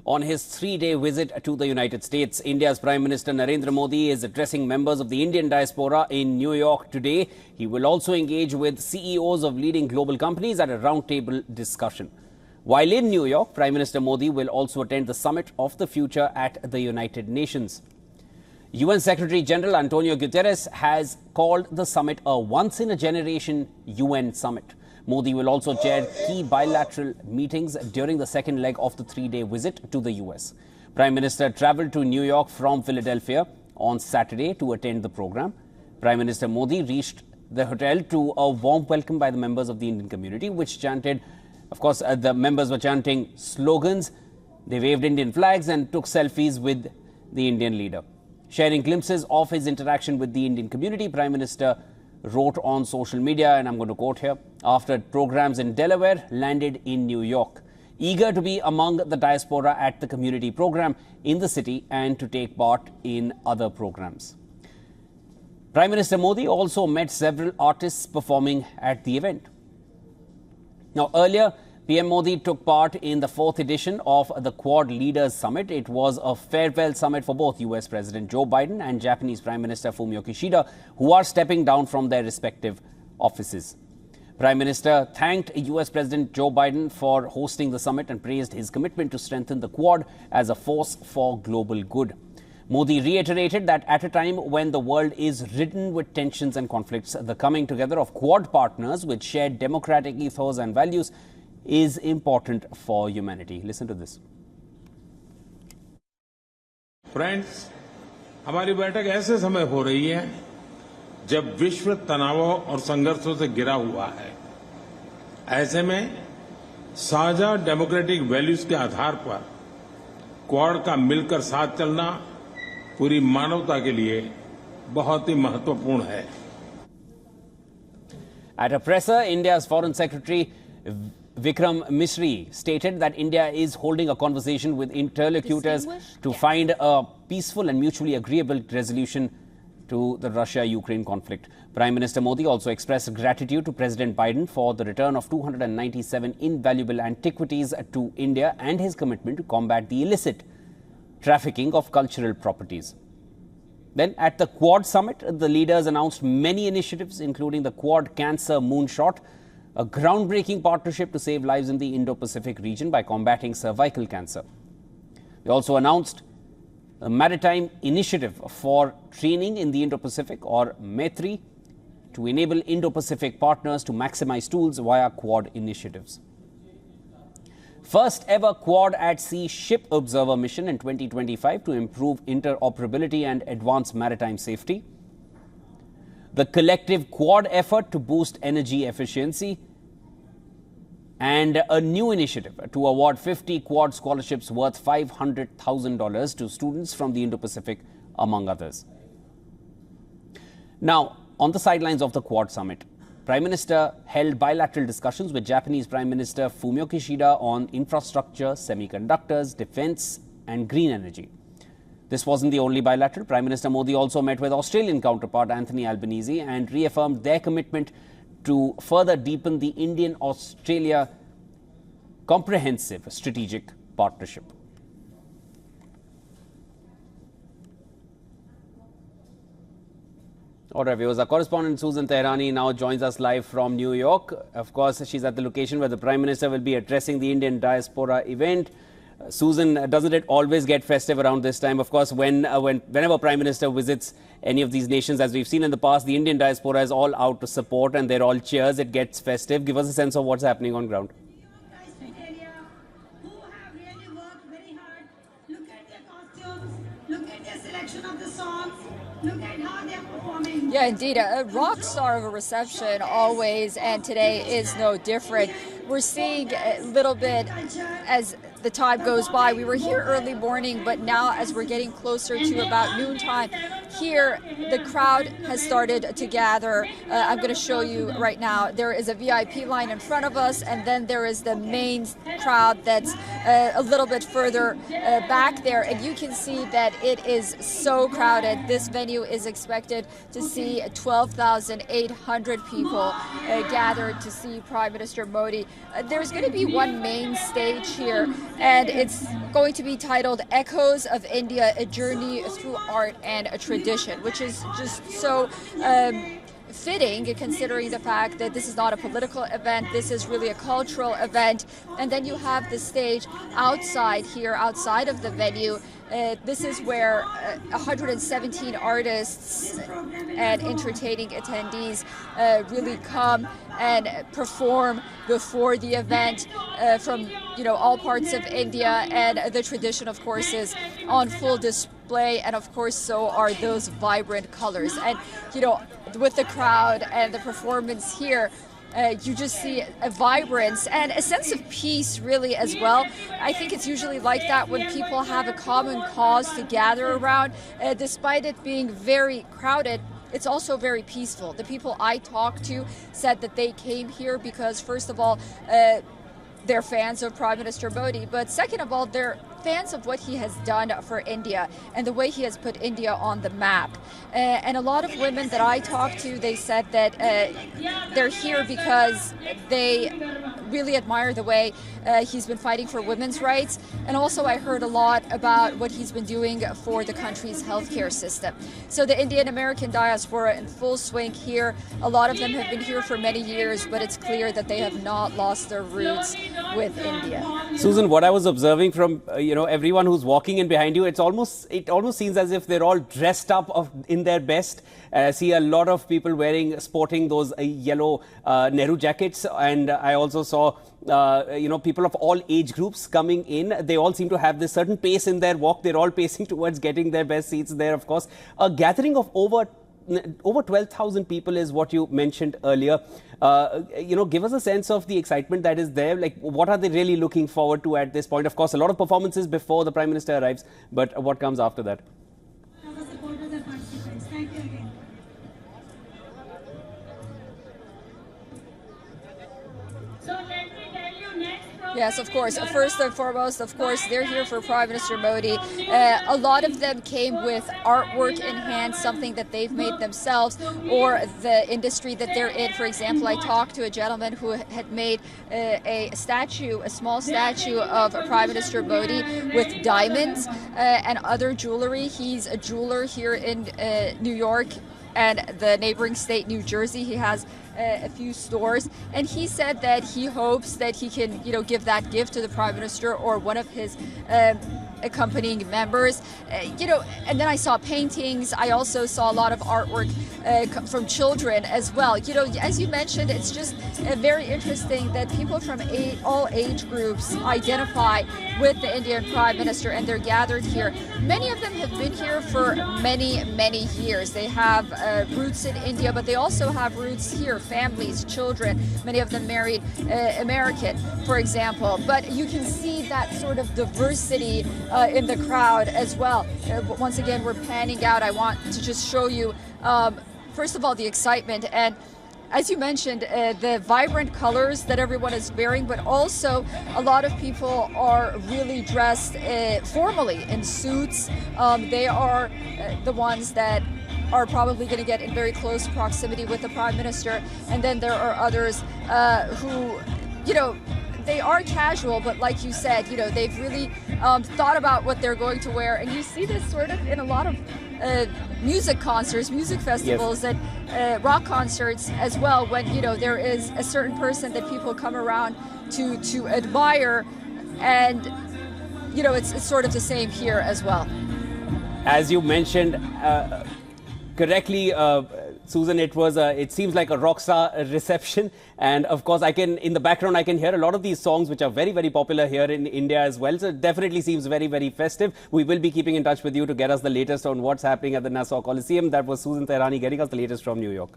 on his three-day visit to the United States. India's Prime Minister Narendra Modi is addressing members of the Indian diaspora in New York today. He will also engage with CEOs of leading global companies at a roundtable discussion. While in New York, Prime Minister Modi will also attend the Summit of the Future at the United Nations. UN Secretary General Antonio Guterres has called the summit a once-in-a-generation UN summit. Modi will also chair key bilateral meetings during the second leg of the three-day visit to the US. Prime Minister travelled to New York from Philadelphia on Saturday to attend the program. Prime Minister Modi reached the hotel to a warm welcome by the members of the Indian community, which chanted, of course, the members were chanting slogans. They waved Indian flags and took selfies with the Indian leader. Sharing glimpses of his interaction with the Indian community, Prime Minister wrote on social media, and I'm going to quote here, after programs in Delaware, landed in New York, eager to be among the diaspora at the community program in the city and to take part in other programs. Prime Minister Modi also met several artists performing at the event. Now, earlier, PM Modi took part in the fourth edition of the Quad Leaders Summit. It was a farewell summit for both US President Joe Biden and Japanese Prime Minister Fumio Kishida, who are stepping down from their respective offices. Prime Minister thanked US President Joe Biden for hosting the summit and praised his commitment to strengthen the Quad as a force for global good. Modi reiterated that at a time when the world is ridden with tensions and conflicts, the coming together of Quad partners with shared democratic ethos and values is important for humanity. Listen to this. Friends, हमारी बैठक ऐसे समय हो रही है जब विश्व तनावों और संघर्षों से घिरा हुआ है। ऐसे में साझा डेमोक्रेटिक वैल्यूज के आधार पर क्वाड का मिलकर साथ चलना पूरी मानवता के लिए बहुत ही महत्वपूर्ण है। At a presser, India's Foreign Secretary Vikram Misri stated that India is holding a conversation with interlocutors to find a peaceful and mutually agreeable resolution to the Russia-Ukraine conflict. Prime Minister Modi also expressed gratitude to President Biden for the return of 297 invaluable antiquities to India and his commitment to combat the illicit trafficking of cultural properties. Then at the Quad Summit, the leaders announced many initiatives, including the Quad Cancer Moonshot, a groundbreaking partnership to save lives in the Indo-Pacific region by combating cervical cancer. They also announced a maritime initiative for training in the Indo-Pacific, or METRI, to enable Indo-Pacific partners to maximize tools via Quad initiatives. First ever Quad at Sea Ship Observer mission in 2025 to improve interoperability and advance maritime safety. The collective Quad effort to boost energy efficiency, and a new initiative to award 50 Quad scholarships worth $500,000 to students from the Indo-Pacific, among others. Now, on the sidelines of the Quad Summit, Prime Minister held bilateral discussions with Japanese Prime Minister Fumio Kishida on infrastructure, semiconductors, defense and green energy. This wasn't the only bilateral. Prime Minister Modi also met with Australian counterpart Anthony Albanese and reaffirmed their commitment to further deepen the Indian-Australia comprehensive strategic partnership. All right, viewers, our correspondent Susan Tehrani now joins us live from New York. Of course, she's at the location where the Prime Minister will be addressing the Indian Diaspora event. Susan, doesn't it always get festive around this time? Of course, whenever Prime Minister visits any of these nations, as we've seen in the past, the Indian diaspora is all out to support and they're all cheers. It gets festive. Give us a sense of what's happening on ground. Yeah, indeed. A rock star of a reception always, and today is no different. We're seeing a little bit as the time goes by. We were here early morning, but now as we're getting closer to about noontime, here the crowd has started to gather. I'm going to show you right now. There is a VIP line in front of us, and then there is the main crowd that's a little bit further back there, and you can see that it is so crowded. This venue is expected to see 12,800 people gathered to see Prime Minister Modi. There's going to be one main stage here, and it's going to be titled Echoes of India, a Journey Through Art and a Tradition, which is just so fitting considering the fact that this is not a political event, this is really a cultural event. And then you have the stage outside here, outside of the venue. This is where 117 artists and entertaining attendees really come and perform before the event from all parts of India, and the tradition of course is on full display, and of course so are those vibrant colors. And with the crowd and the performance here, you just see a vibrance and a sense of peace really as well. I think it's usually like that when people have a common cause to gather around. Despite it being very crowded, it's also very peaceful. The people I talked to said that they came here because, first of all, they're fans of Prime Minister Modi, but second of all, they're fans of what he has done for India and the way he has put India on the map. And a lot of women that I talked to, they said that they're here because they really admire the way he's been fighting for women's rights. And also I heard a lot about what he's been doing for the country's healthcare system. So the Indian American diaspora in full swing here. A lot of them have been here for many years, but it's clear that they have not lost their roots with India. Susan, what I was observing from everyone who's walking in behind you, it almost seems as if they're all dressed up in their best. I see a lot of people sporting those yellow Nehru jackets, and I also saw people of all age groups coming in. They all seem to have this certain pace in their walk. They're all pacing towards getting their best seats there. Of course, a gathering of over 12,000 people is what you mentioned earlier. Give us a sense of the excitement that is there. Like, what are they really looking forward to at this point? Of course, a lot of performances before the Prime Minister arrives, but what comes after that? Yes, of course. First and foremost, of course, they're here for Prime Minister Modi. A lot of them came with artwork in hand, something that they've made themselves, or the industry that they're in. For example, I talked to a gentleman who had made a small statue of Prime Minister Modi with diamonds and other jewelry. He's a jeweler here in New York and the neighboring state, New Jersey. He has a few stores, and he said that he hopes that he can, give that gift to the Prime Minister or one of his accompanying members. And then I saw paintings. I also saw a lot of artwork from children as well. As you mentioned, it's just very interesting that people from all age groups identify with the Indian Prime Minister, and they're gathered here. Many of them have been here for many, many years. They have roots in India, but they also have roots here, families, children, many of them married American, for example. But you can see that sort of diversity in the crowd as well. Once again, we're panning out. I want to just show you, first of all, the excitement, and as you mentioned, the vibrant colors that everyone is wearing, but also a lot of people are really dressed formally in suits. They are the ones that are probably going to get in very close proximity with the Prime Minister. And then there are others who, they are casual, but like you said, they've really thought about what they're going to wear. And you see this sort of in a lot of music concerts, music festivals, yes, and rock concerts as well, when, there is a certain person that people come around to admire. And, it's sort of the same here as well. As you mentioned correctly, Susan, it seems like a rock star reception, and of course in the background I can hear a lot of these songs which are very, very popular here in India as well. So it definitely seems very, very festive. We will be keeping in touch with you to get us the latest on what's happening at the Nassau Coliseum. That was Susan Tehrani getting us the latest from New York.